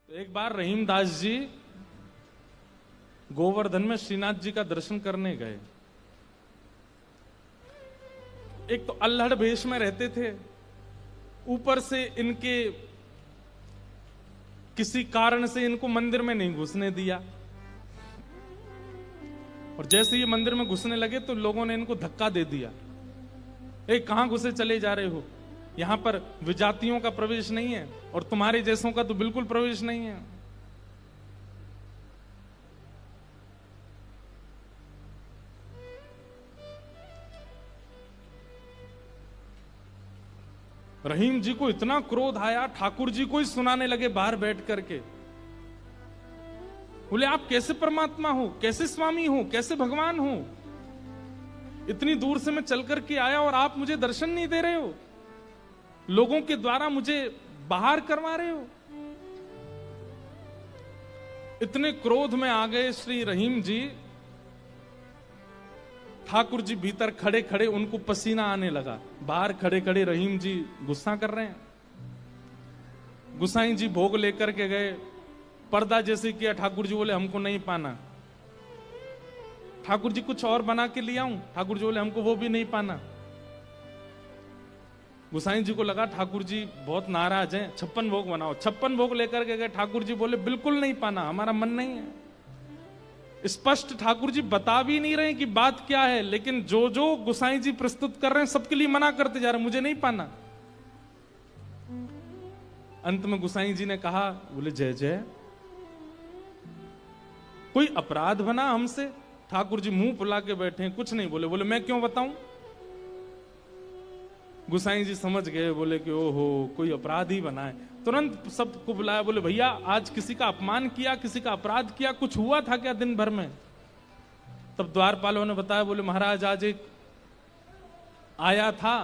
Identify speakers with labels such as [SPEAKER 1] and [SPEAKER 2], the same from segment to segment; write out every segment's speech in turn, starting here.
[SPEAKER 1] तो एक बार रहीमदास जी गोवर्धन में श्रीनाथ जी का दर्शन करने गए। एक तो अल्हड़ भेष में रहते थे, ऊपर से इनके किसी कारण से इनको मंदिर में नहीं घुसने दिया, और जैसे ये मंदिर में घुसने लगे तो लोगों ने इनको धक्का दे दिया। कहां घुसे चले जा रहे हो, यहां पर विजातियों का प्रवेश नहीं है और तुम्हारे जैसों का तो बिल्कुल प्रवेश नहीं है। रहीम जी को इतना क्रोध आया, ठाकुर जी को ही सुनाने लगे बाहर बैठ करके। बोले आप कैसे परमात्मा हो, कैसे स्वामी हो, कैसे भगवान हो? इतनी दूर से मैं चल करके आया और आप मुझे दर्शन नहीं दे रहे हो, लोगों के द्वारा मुझे बाहर करवा रहे हो। इतने क्रोध में आ गए श्री रहीम जी। ठाकुर जी भीतर खड़े खड़े उनको पसीना आने लगा, बाहर खड़े खड़े रहीम जी गुस्सा कर रहे हैं। गुसाई जी भोग लेकर के गए, पर्दा जैसे किया, ठाकुर जी बोले हमको नहीं पाना। ठाकुर जी कुछ और बना के ले आऊं, ठाकुर जी बोले हमको वो भी नहीं पाना। गुसाई जी को लगा ठाकुर जी बहुत नाराज हैं, 56 भोग बनाओ। 56 भोग लेकर के गए, ठाकुर जी बोले बिल्कुल नहीं पाना, हमारा मन नहीं है। स्पष्ट ठाकुर जी बता भी नहीं रहे कि बात क्या है, लेकिन जो जो गुसाई जी प्रस्तुत कर रहे हैं सबके लिए मना करते जा रहे हैं, मुझे नहीं पाना। अंत में गुसाई जी ने कहा, बोले जय जय, कोई अपराध बना हमसे? ठाकुर जी मुंह फुला के बैठे हैं, कुछ नहीं बोले। बोले मैं क्यों बताऊं? गुसाई जी समझ गए, बोले कि ओहो कोई अपराध ही बना है। तुरंत सबको बुलाया, बोले भैया आज किसी का अपमान किया, किसी का अपराध किया, कुछ हुआ था क्या दिन भर में? तब द्वारपालों ने बताया, बोले महाराज आज एक आया था,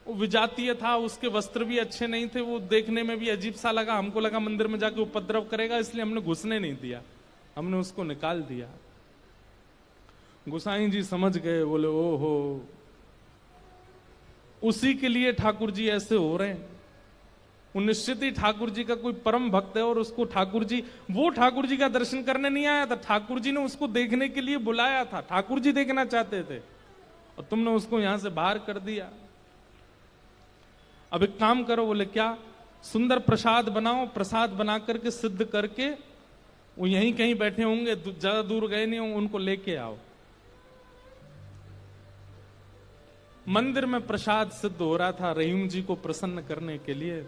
[SPEAKER 1] वो विजातीय था, उसके वस्त्र भी अच्छे नहीं थे, वो देखने में भी अजीब सा लगा, हमको लगा मंदिर में जाके उपद्रव करेगा, इसलिए हमने घुसने नहीं दिया, हमने उसको निकाल दिया। गुसाई जी समझ गए, बोले ओहो उसी के लिए ठाकुर जी ऐसे हो रहे हैं। वो निश्चित ही ठाकुर जी का कोई परम भक्त है और उसको ठाकुर जी, वो ठाकुर जी का दर्शन करने नहीं आया था, ठाकुर जी ने उसको देखने के लिए बुलाया था, ठाकुर जी देखना चाहते थे और तुमने उसको यहां से बाहर कर दिया। अब एक काम करो, बोले क्या? सुंदर प्रसाद बनाओ, प्रसाद बना करके सिद्ध करके, वो यहीं कहीं बैठे होंगे, ज्यादा दूर गए नहीं होंगे, उनको लेके आओ। मंदिर में प्रसाद सिद्ध हो रहा था रहीम जी को प्रसन्न करने के लिए,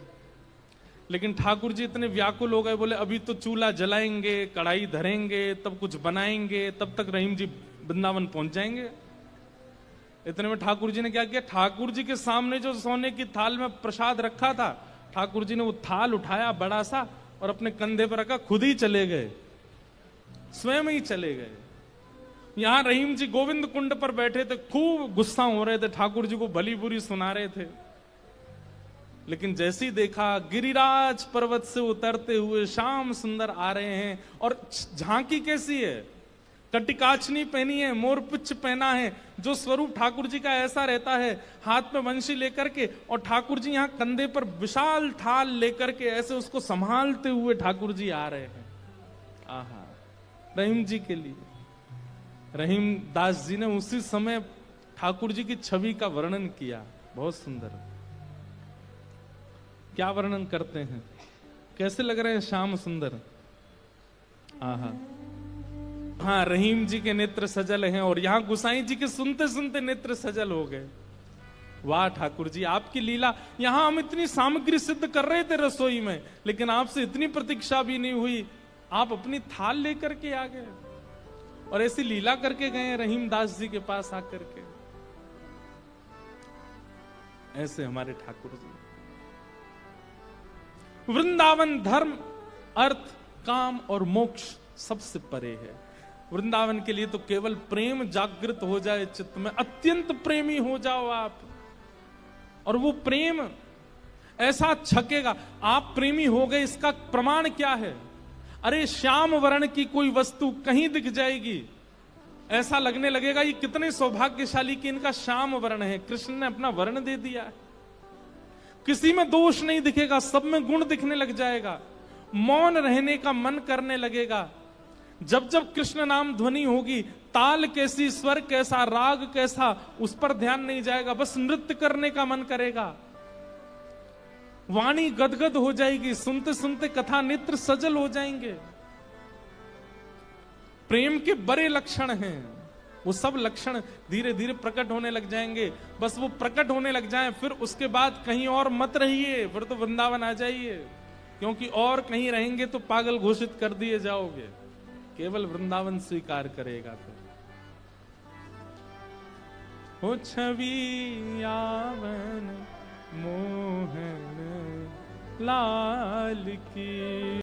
[SPEAKER 1] लेकिन ठाकुर जी इतने व्याकुल हो गए, बोले अभी तो चूल्हा जलाएंगे, कढ़ाई धरेंगे, तब कुछ बनाएंगे, तब तक रहीम जी वृंदावन पहुंच जाएंगे। इतने में ठाकुर जी ने क्या किया, ठाकुर जी के सामने जो सोने की थाल में प्रसाद रखा था, ठाकुर जी ने वो थाल उठाया बड़ा सा और अपने कंधे पर रखा, खुद ही चले गए, स्वयं ही चले गए। यहां रहीम जी गोविंद कुंड पर बैठे थे, खूब गुस्सा हो रहे थे, ठाकुर जी को भली बुरी सुना रहे थे। लेकिन जैसे ही देखा गिरिराज पर्वत से उतरते हुए श्याम सुंदर आ रहे हैं, और झांकी कैसी है, कटिकाचनी पहनी है, मोरपुच्छ पहना है, जो स्वरूप ठाकुर जी का ऐसा रहता है, हाथ में वंशी लेकर के, और ठाकुर जी यहाँ कंधे पर विशाल थाल लेकर के ऐसे उसको संभालते हुए ठाकुर जी आ रहे हैं। आहा, रहीम जी के लिए रहीम दास जी ने उसी समय ठाकुर जी की छवि का वर्णन किया, बहुत सुंदर। क्या वर्णन करते हैं, कैसे लग रहे हैं श्याम सुंदर? आहा, हाँ रहीम जी के नेत्र सजल हैं, और यहां गुसाई जी के सुनते सुनते नेत्र सजल हो गए। वाह ठाकुर जी आपकी लीला, यहां हम इतनी सामग्री सिद्ध कर रहे थे रसोई में, लेकिन आपसे इतनी प्रतीक्षा भी नहीं हुई, आप अपनी थाल लेकर के आ गए और ऐसी लीला करके गए रहीम दास जी के पास आकर के। ऐसे हमारे ठाकुर जी। वृंदावन धर्म, अर्थ, काम और मोक्ष सबसे परे है। वृंदावन के लिए तो केवल प्रेम जागृत हो जाए चित्त में, अत्यंत प्रेमी हो जाओ आप, और वो प्रेम ऐसा छकेगा। आप प्रेमी हो गए, इसका प्रमाण क्या है? अरे श्याम वर्ण की कोई वस्तु कहीं दिख जाएगी, ऐसा लगने लगेगा ये कितने सौभाग्यशाली कि इनका श्याम वर्ण है, कृष्ण ने अपना वर्ण दे दिया है। किसी में दोष नहीं दिखेगा, सब में गुण दिखने लग जाएगा। मौन रहने का मन करने लगेगा। जब जब कृष्ण नाम ध्वनि होगी, ताल कैसी, स्वर कैसा, राग कैसा, उस पर ध्यान नहीं जाएगा, बस नृत्य करने का मन करेगा। वाणी गदगद हो जाएगी, सुनते सुनते कथा नेत्र सजल हो जाएंगे। प्रेम के बड़े लक्षण हैं, वो सब लक्षण धीरे धीरे प्रकट होने लग जाएंगे। बस वो प्रकट होने लग जाएं, फिर उसके बाद कहीं और मत रहिए, फिर तो वृंदावन आ जाइए, क्योंकि और कहीं रहेंगे तो पागल घोषित कर दिए जाओगे। केवल वृंदावन स्वीकार करेगा तो। हो छवि यावन मोहन लाल की।